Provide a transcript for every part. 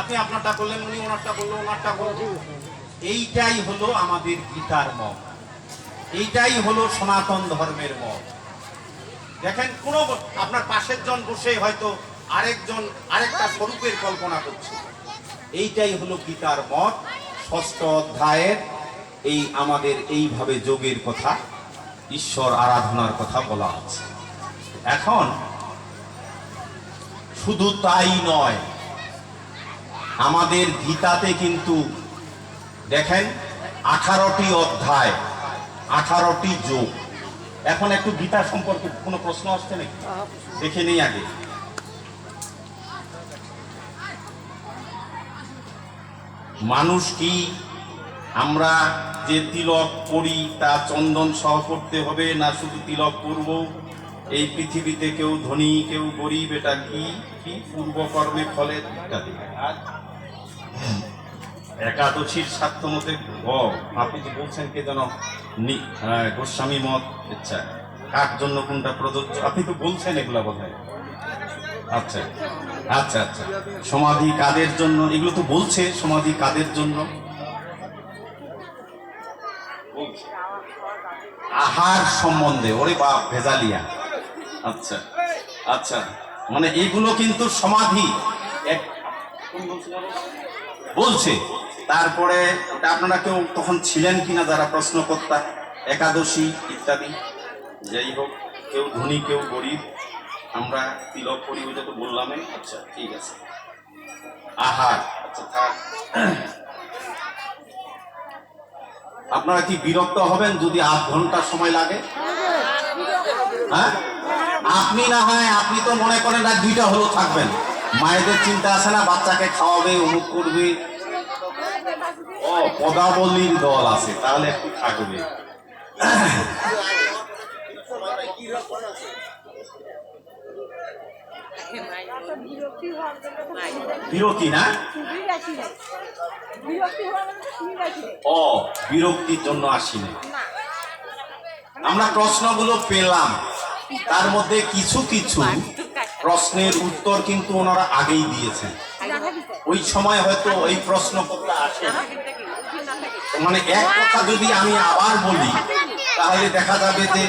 আপনি আপনারটা করলেন, উনি ওনারটা করলো, ওনারটা করলো। এইটাই হলো আমাদের গীতার মত, এইটাই হলো সনাতন ধর্মের মত। দেখেন, কোনো আপনার পাশের জন বসে হয়তো আরেকজন আরেকটা স্বরূপের কল্পনা করছে। এইটাই হলো গীতার মত। 6ষ্ঠ অধ্যায়ের এই আমাদের এইভাবে যোগের কথা, ঈশ্বর আরাধনার কথা বলা আছে। এখন শুধু তাই নয়, আমাদের গীতাতে কিন্তু দেখেন 18টি অধ্যায়, 18টি যোগ। এখন একটু গীতা সম্পর্কে কোনো প্রশ্ন আসছে নাকি দেখে নেই আগে। মানুষ কি, আমরা যে তিলক করি তা চন্দন সহ করতে হবে না শুধু তিলক করব? এই পৃথিবীতে কেউ ধনী কেউ গরিব, এটা কি কি পূর্বকর্মে ফলে ইত্যাদি। একাদশীর স্বার্থ মতে আপনি তো বলছেন কে যেন গোস্বামী মত, ইচ্ছা কার জন্য কোনটা প্রযোজ্য, আপনি তো বলছেন এগুলা বোধহয়। আচ্ছা আচ্ছা আচ্ছা, সমাধি কাদের জন্য, এগুলো তো বলছে সমাধি কাদের জন্য। আহার সম্বন্ধে, ওরে বাপ ভেজালিয়া। আচ্ছা আচ্ছা, মানে এগুলো কিন্তু সমাধি বলছে। তারপরে আপনারা কেউ তখন ছিলেন কিনা যারা প্রশ্ন করতা, একাদশী ইত্যাদি। যাই হোক, কেউ ধনী কেউ গরিব, আমরা তিলক করি, ওইটা তো বললামই। আচ্ছা ঠিক আছে, আহার। আচ্ছা থাক, আপনারা কি বিরক্ত হবেন যদি 8 ঘন্টা সময় লাগে? হ্যাঁ, আপনি না হয়, আপনি তো মনে করেন না 2টা হলেও থাকবেন, মায়েদের চিন্তা আছে না, বাচ্চাকে খাওয়াবে, অমুক করবে। ও, পদাবলীর দল আছে, তাহলে একটু থাকবে। বিরক্তি না, ও বিরক্তির জন্য আসিনি। আমরা প্রশ্নগুলো পেলাম, তার মধ্যে কিছু কিছু প্রশ্নের উত্তর কিন্তু ওনারা আগেই দিয়েছেন। ওই সময় হয়তো ওই প্রশ্ন করতে আসে, মানে এক কথা যদি আমি আবার বলি তাহলে দেখা যাবে যে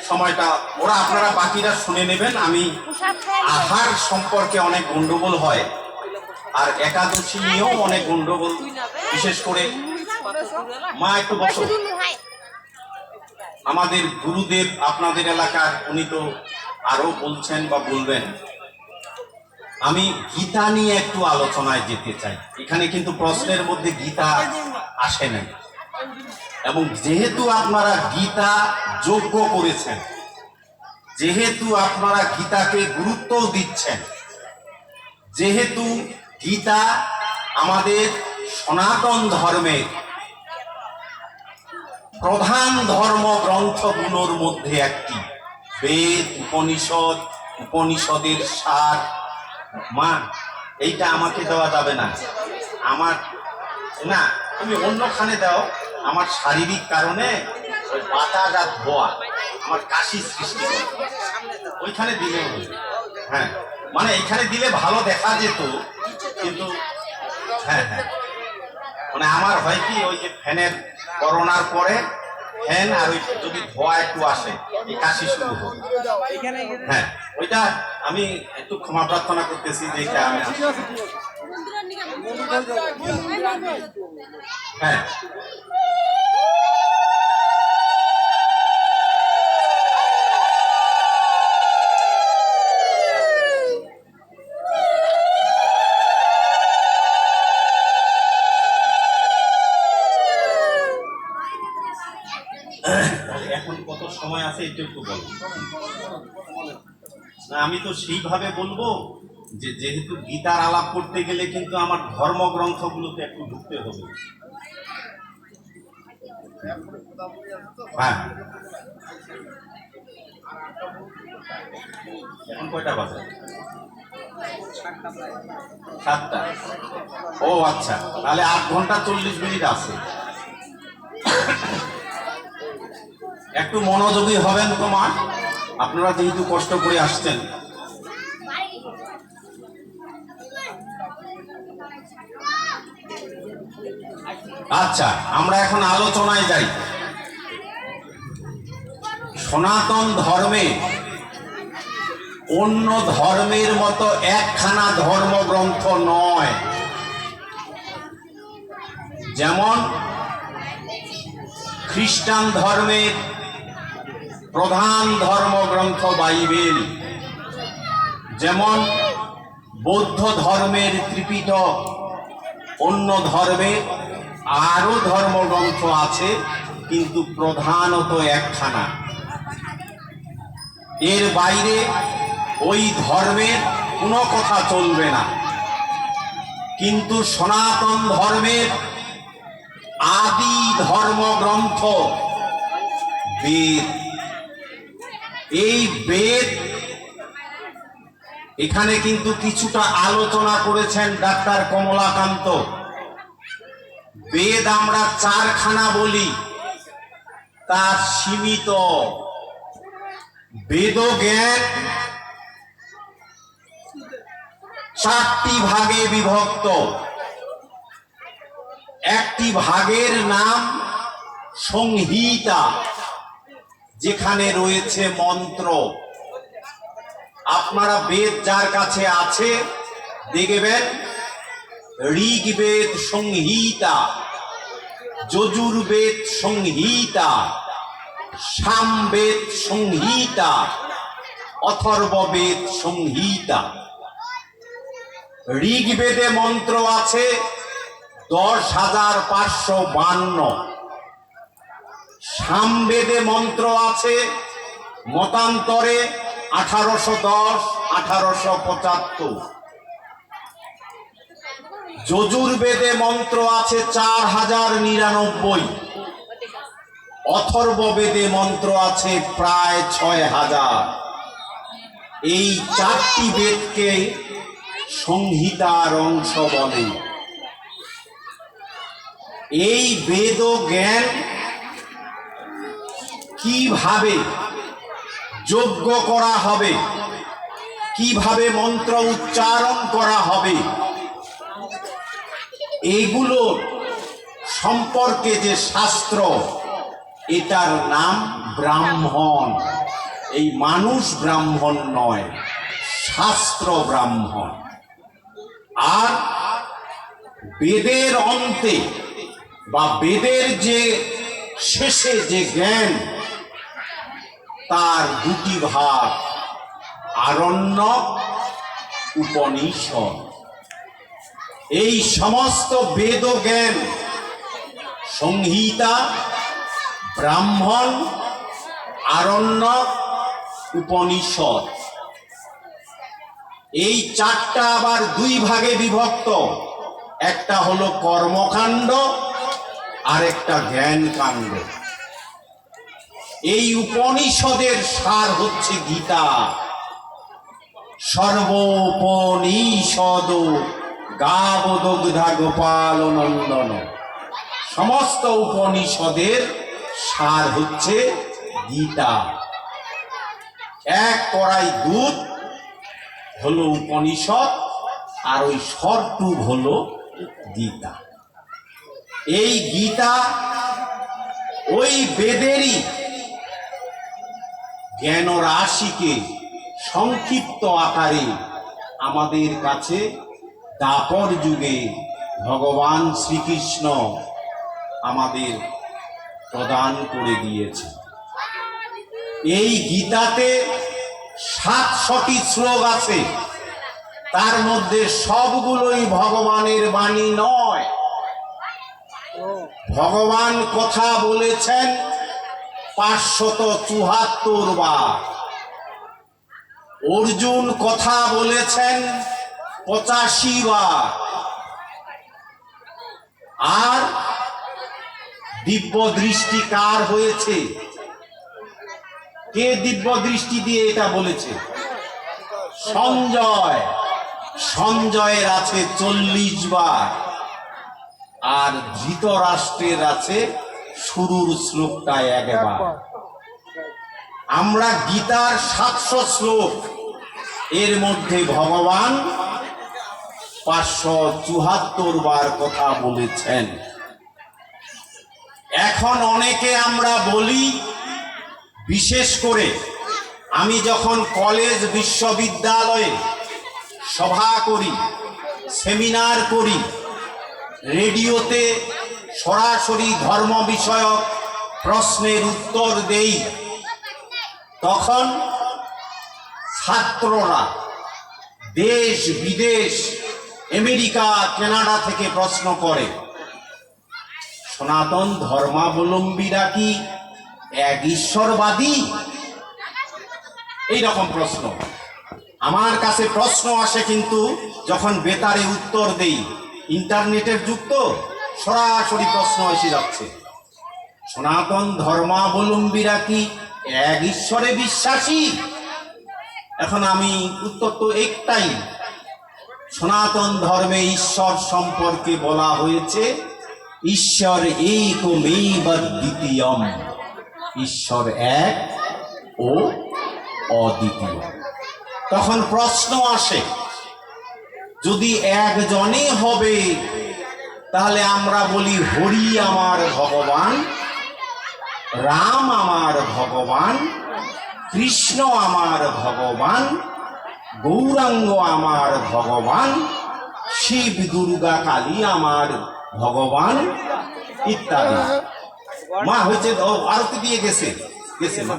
সময়টা ওরা, আপনারা বাকিরা শুনে নেবেন। আমি আহার সম্পর্কে অনেক গন্ডগোল হয়, আর একাদশী নিয়েও অনেক গন্ডগোল, বিশেষ করে মা একটু বসো, আমাদের গুরুদেব আপনাদের এলাকার, উনি তো আরো বলছেন বা বলবেন। আমি গীতা নিয়ে একটু আলোচনায় যেতে চাই। এখানে কিন্তু প্রশ্নের মধ্যে গীতা আসে না, এবং যেহেতু আপনারা গীতা যজ্ঞ করেছেন, যেহেতু আপনারা গীতাকে গুরুত্ব দিচ্ছেন, যেহেতু গীতা আমাদের সনাতন ধর্মের প্রধান ধর্মগ্রন্থগুলোর মধ্যে একটি, বেদ, উপনিষদ, উপনিষদের সার। মা, এইটা আমাকে দেওয়া যাবে না, আমার না, তুমি অন্যখানে দাও। আমার শারীরিক কারণে ওই বাতাস আর ধোয়া আমার কাশি সৃষ্টি করে, ওইখানে দিলে। হ্যাঁ, মানে এইখানে দিলে ভালো দেখা যেত, কিন্তু হ্যাঁ হ্যাঁ, মানে আমার হয় কি, ওই যে ফ্যানের, করোনার পরে ফ্যান আর ওই যদি ধোয়া একটু আসে, এই কাশি শুরু হবে। হ্যাঁ, ওইটা আমি একটু ক্ষমা প্রার্থনা করতেছি যে এটা আমি, হ্যাঁ এখন কত সময় আছে এটা একটু বলবো না, আমি তো সেইভাবে বলবো যে যেহেতু গীতার আলাপ করতে গেলে কিন্তু আমার ধর্মগ্রন্থগুলোতে একটু ঢুকতে হবে। হ্যাঁ, এখন কয়টা বাজে? 7টা। ও আচ্ছা, তাহলে 8 ঘন্টা 40 মিনিট আছে। একটু মনোযোগী হবেন তো মা, আপনারা যেহেতু কষ্ট করে আসছেন। আচ্ছা, আমরা এখন আলোচনায় যাই। সনাতন ধর্মে অন্য ধর্মের মতো একখানা ধর্মগ্রন্থ নয়। যেমন খ্রিস্টান ধর্মের প্রধান ধর্মগ্রন্থ বাইবেল, যেমন বৌদ্ধ ধর্মের ত্রিপিটক, অন্য ধর্মের আরো ধর্মগ্রন্থ আছে, কিন্তু প্রধানত একখানা। এর বাইরে ওই ধর্মের কোনো কথা চলবে না। কিন্তু সনাতন ধর্মের আদি ধর্মগ্রন্থ বেদ। এই বেদ, এখানে কিন্তু কিছুটা আলোচনা করেছেন ডাক্তার কমলাকান্ত। বেদ আমরা চারখানা বলি, তা সীমিত। বেদ জ্ঞান চারটি ভাগে বিভক্ত। একটি ভাগের নাম সংহিতা, যেখানে রয়েছে মন্ত্র। আপনারা বেদ যার কাছে আছে দেখবেন ঋগ্বেদ সংহিতা, যজুর্বেদ সংহিতা, সামবেদ সংহিতা, অথর্ববেদ সংহিতা। ঋগ্বেদে মন্ত্র আছে 10,552। সামবেদে মন্ত্র আছে মতান্তরে 1810, 1875। যজুর্বেদে মন্ত্র আছে 4099। অথর্ববেদে মন্ত্র আছে প্রায় 6000। এই চারটি বেদকে সংহিতার অংশ বলে। এই বেদ জ্ঞান কিভাবে যজ্ঞ করা হবে, কিভাবে মন্ত্র উচ্চারণ করা হবে, এগুলো সম্পর্কে যে শাস্ত্র, এটার নাম ব্রাহ্মণ। এই মানুষ ব্রাহ্মণ নয়, শাস্ত্র ব্রাহ্মণ। আর বেদের অন্তে বা বেদের যে শেষে যে জ্ঞান, তার দুটি ভাগ, আরণ্যক, উপনিষদ। এই সমস্ত বেদ জ্ঞান সংহিতা, ব্রাহ্মণ, আরণ্যক, উপনিষদ, এই চারটা আবার দুই ভাগে বিভক্ত। একটা হলো কর্মকাণ্ড আর একটা জ্ঞান কাণ্ড। এই উপনিষদের সার হচ্ছে গীতা। সর্বোপনিষদ গাবদগ্ধা গোপাল নন্দন। সমস্ত উপনিষদের সার হচ্ছে গীতা। এক কড়াই দুধ হলো উপনিষদ, আর ওই সরটুক হলো গীতা। এই গীতা ওই বেদেরই জ্ঞান রাশিকে সংক্ষিপ্ত আকারে আমাদের কাছে দাপর যুগে ভগবান শ্রীকৃষ্ণ আমাদের প্রদান করে দিয়েছে। এই গীতাতে 700টি শ্লোক আছে, তার মধ্যে সবগুলোই ভগবানের বাণী নয়। ভগবান কথা বলেছেন 574 বার, অর্জুন কথা বলেছেন 85 বার, আর দিব্য দৃষ্টি কার হয়েছে? কে দিব্য দৃষ্টি দিয়ে এটা বলেছে? সঞ্জয়। সঞ্জয়ের আছে 40 বার, আর ধৃতরাষ্ট্রের আছে শুরুর শ্লোকটা 1 বার। আমরা গীতার 700 শ্লোক, এর মধ্যে ভগবান 574 বার কথা বলেছেন। এখন অনেকে আমরা বলি, বিশেষ করে আমি যখন কলেজ বিশ্ববিদ্যালয়ে সভা করি, সেমিনার করি, রেডিওতে সরাসরি ধর্ম বিষয়ক প্রশ্নের উত্তর দেই, তখন ছাত্ররা দেশ বিদেশ, আমেরিকা, কানাডা থেকে প্রশ্ন করে, সনাতন ধর্মাবলম্বীরা কি এক ঈশ্বরবাদী? এই রকম প্রশ্ন আমার কাছে প্রশ্ন আসে, কিন্তু যখন বেতারে উত্তর দেই, ইন্টারনেটের যুগ তো, সরাসরি প্রশ্ন এসে যাচ্ছে, সনাতন ধর্মাবলম্বীরা কি এক ঈশ্বরে বিশ্বাসী? এখন আমি উত্তর তো একটাই, সনাতন ধর্মে ঈশ্বর সম্পর্কে বলা হয়েছে ঈশ্বর একমেব দ্বিতীয়ম, ঈশ্বর এক ও অদ্বিতীয়। তখন প্রশ্ন আসে, যদি একজনে হবে তাহলে আমরা বলি হরি আমার ভগবান, রাম আমার ভগবান, কৃষ্ণ আমার ভগবান, গৌরাঙ্গ আমার ভগবান, শিব দুর্গা কালী আমার ভগবান ইত্যাদি। মা হয়েছে আরতি দিয়ে গেছে গেছে মা।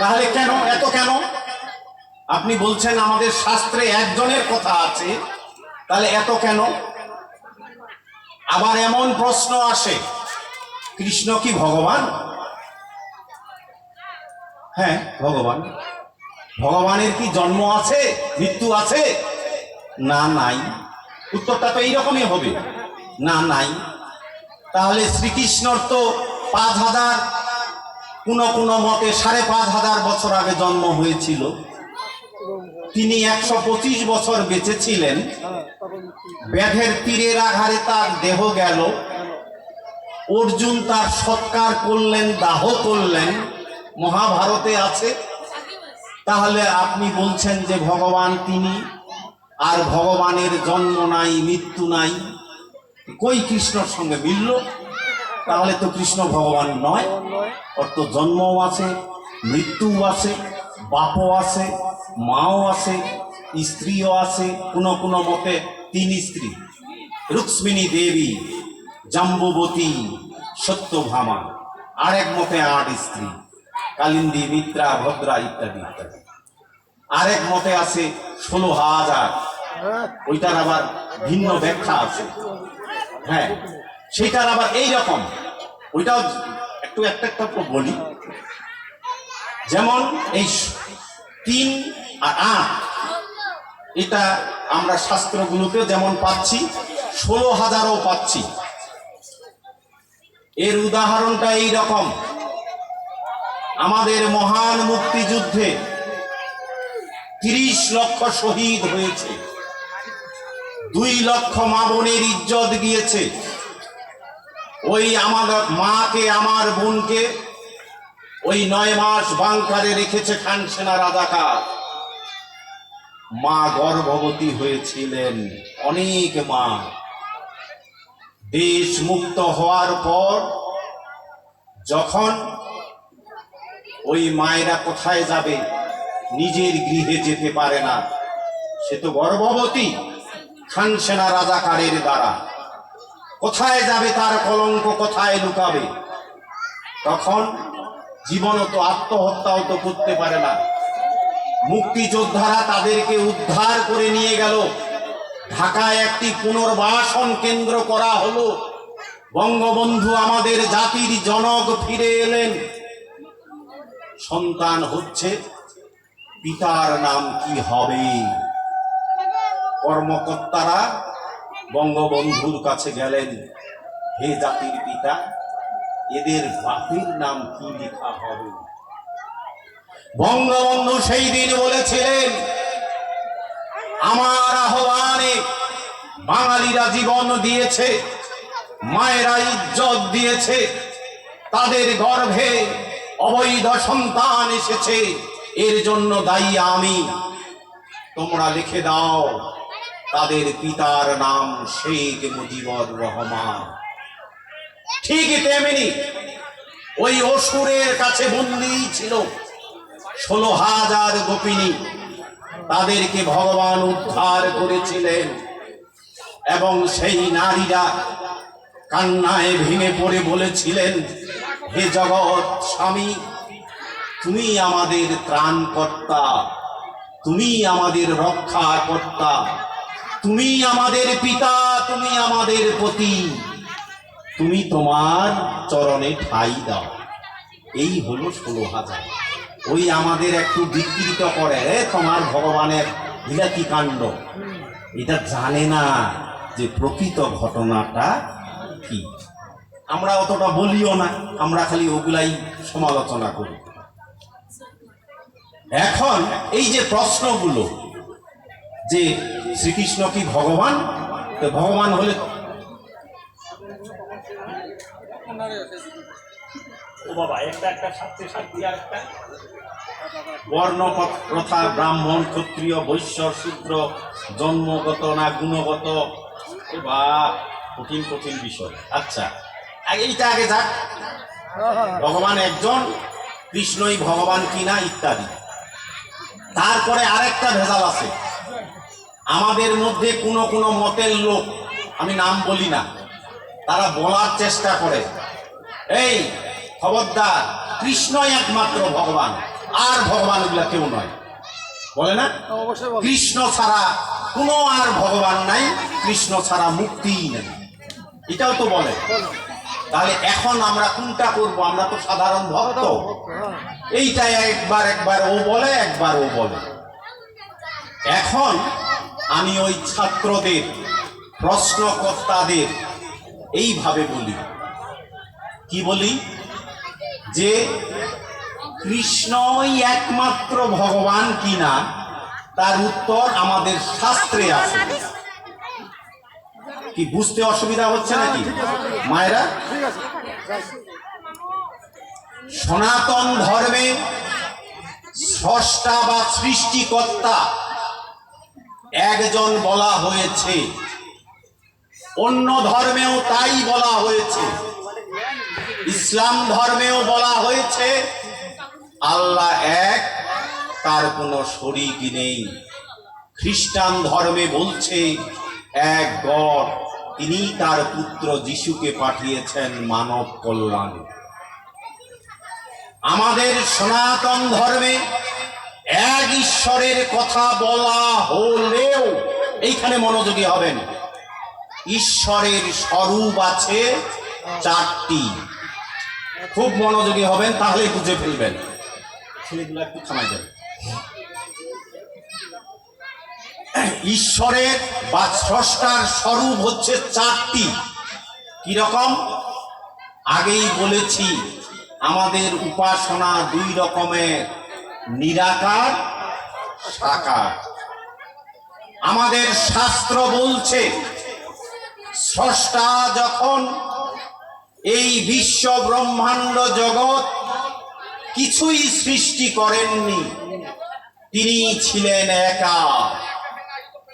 তাহলে কেন এত কেন? আপনি বলছেন আমাদের শাস্ত্রে একজনের কথা আছে, তাহলে এত কেন? আবার এমন প্রশ্ন আসে, কৃষ্ণ কি ভগবান? হ্যাঁ ভগবান। ভগবানের কি জন্ম আছে, মৃত্যু আছে? না, নাই। উত্তরটা তো এইরকমই হবে, না, নাই। তাহলে শ্রীকৃষ্ণর তো 5000, কোন মতে 5,500 বছর আগে জন্ম হয়েছিল, তিনি 125 বছর বেঁচে ছিলেন, ব্যাধের তীরের আঘাতে তার দেহ গেল, অর্জুন তার সৎকার করলেন, দাহ করলেন, মহাভারতে আছে। তাহলে আপনি বলছেন যে ভগবান তিনি, আর ভগবানের জন্ম নাই, মৃত্যু নাই, কই কৃষ্ণর সঙ্গে মিলল? তাহলে তো কৃষ্ণ ভগবান নয়, ওর তো জন্মও আছে, মৃত্যুও আছে, বাপও আছে, মাও আছে, স্ত্রীও আছে, কোন মতে 3 স্ত্রী, রুক্মিণী দেবী, জাম্বুবতী, সত্যভামা, আরেক মতে 8 স্ত্রী, কালিন্দী, মিত্রা, ভদ্রা ইত্যাদি ইত্যাদি। আরেক মতে আছে 16,000, ওইটার আবার ভিন্ন ব্যাখ্যা আছে। হ্যাঁ, সেটার আবার এইরকম, ওইটাও একটা বলি। যেমন এই 3 আর 8, এটা আমরা শাস্ত্রগুলোতে যেমন পাচ্ছি, 16,000ও পাচ্ছি। এর উদাহরণটা এইরকম, আমাদের মহান মুক্তিযুদ্ধে 30 লক্ষ শহীদ হয়েছে, 2 লক্ষ মা বোনের ইজ্জত গিয়েছে। ওই আমার মাকে, আমার বোনকে ওই 9 মাস বাংকারে রেখেছে খান সেনা রাজাকার। মা গর্ভবতী হয়েছিলেন, অনেক মা। দেশ মুক্ত হওয়ার পর যখন ওই মায়েরা কোথায় যাবে, নিজের গৃহে যেতে পারে না, সে তো গর্ভবতী, খান সেনা রাজাকারের দ্বারা। কোথায় যাবে, তার কলঙ্ক কোথায় লুকাবে? তখন জীবনও তো, আত্মহত্যাও তো করতে পারে না। মুক্তিযোদ্ধারা তাদেরকে উদ্ধার করে নিয়ে গেল, ঢাকায় একটি পুনর্বাসন কেন্দ্র করা হলো। বঙ্গবন্ধু আমাদের জাতির জনক ফিরে এলেন, সন্তান হচ্ছে, পিতার নাম কি হবে? কর্মকর্তারা বঙ্গবন্ধুর কাছে গেলেন, হে জাতির পিতা, এদের বাপের নাম কি লেখা হবে? বঙ্গবন্ধু সেই দিন বলেছিলেন, আমার আহ্বানে বাঙালিরা জীবন দিয়েছে, মায়েরা ইজ্জত দিয়েছে, তাদের গর্ভে অবৈধ সন্তান এসেছে, এর জন্য দায়ী আমি। তোমরা লিখে দাও তাদের পিতার নাম শেখ মুজিবুর রহমান। ঠিক তেমনি ওই অসুরের কাছে বন্দী ছিল 16,000 গোপিনী। তাদেরকে ভগবান উদ্ধার করেছিলেন এবং সেই নারীরা কান্নায় ভেঙে পড়ে বলেছিলেন, হে জগৎ স্বামী, তুমি আমাদের ত্রাণকর্তা, তুমি আমাদের রক্ষাকর্তা, তুমি আমাদের পিতা, তুমি আমাদের পতি, তুমি তোমার চরণে ঠাঁই দাও। এই হলো 16,000। ওই আমাদের একটু বিকৃত করে তোমার ভগবানের বিলাতি কাণ্ড, এটা জানে না যে প্রকৃত ঘটনাটা কি। আমরা অতটা বলিও না, আমরা খালি ওগুলাই সমালোচনা করি। এখন এই যে প্রশ্নগুলো যে শ্রীকৃষ্ণ কি ভগবান, তো ভগবান হলে বর্ণ প্রথা, ব্রাহ্মণ ক্ষত্রিয় বৈশ্য শূদ্র, জন্মগত না গুণগত, বা কঠিন কঠিন বিষয়। আচ্ছা, এইটা আগে যাক, ভগবান একজন, কৃষ্ণই ভগবান কিনা ইত্যাদি। তারপরে আরেকটা ভেজাল আছে, আমাদের মধ্যে কোনো কোনো মতের লোক, আমি নাম বলি না, তারা বলার চেষ্টা করে, এই খবরদার, কৃষ্ণই একমাত্র ভগবান, আর ভগবান গুলা কেউ নয়, বলে না? কৃষ্ণ ছাড়া কোনো আর ভগবান নাই, কৃষ্ণ ছাড়া মুক্তিই নেই, এটাও তো বলে। তাহলে এখন আমরা কোনটা করব? আমরা তো সাধারণ ভক্ত, এইটা একবার একবার ও বলে, একবার ও বলে। এখন আমি ওই ছাত্রদের, প্রশ্নকর্তাদের এইভাবে বলি, কি বলি, যে কৃষ্ণই একমাত্র ভগবান কিনা তার উত্তর আমাদের শাস্ত্রে আছে। কি বুঝতে অসুবিধা হচ্ছে নাকি মায়েরা? সনাতন ধর্মে স্রষ্টা বা সৃষ্টিকর্তা একজন বলা হয়েছে, অন্য ধর্মেও তাই বলা হয়েছে, ইসলাম ধর্মেও বলা হয়েছে আল্লাহ এক, তার কোনো শরীক নেই। খ্রিস্টান ধর্মে বলছে এক গড, তিনি তার পুত্র যিশুকে পাঠিয়েছেন মানব কল্যাণে। আমাদের সনাতন ধর্মে এক ঈশ্বরের কথা বলা হলেও, এইখানে মনোযোগী হবেন, ঈশ্বরের স্বরূপ আছে 4টি। খুব মনোযোগী হবেন, তাহলে বুঝে ফেলবেন। ছেলেগুলো একটু থামাই দেবেন। ঈশ্বরের বা স্রষ্টার স্বরূপ হচ্ছে 4টি। কিরকম? আগেই বলেছি, আমাদের উপাসনা 2 রকমের, নিরাকার, সাকার। আমাদের শাস্ত্র বলছে স্রষ্টা যখন এই বিশ্ব ব্রহ্মাণ্ড জগৎ কিছুই সৃষ্টি করেননি, তিনি ছিলেন একা,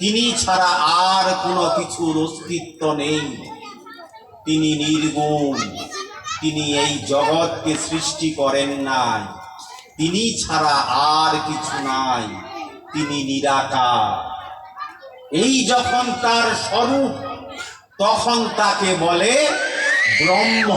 তিনি ছাড়া আর কোনো কিছুর অস্তিত্ব নেই, তিনি নির্গুণ, তিনি এই জগৎকে সৃষ্টি করেন নাই, তিনি ছাড়া আর কিছু নাই, তিনি নিরাকার। এই যখন তার স্বরূপ, তখন তাকে বলে ব্রহ্ম।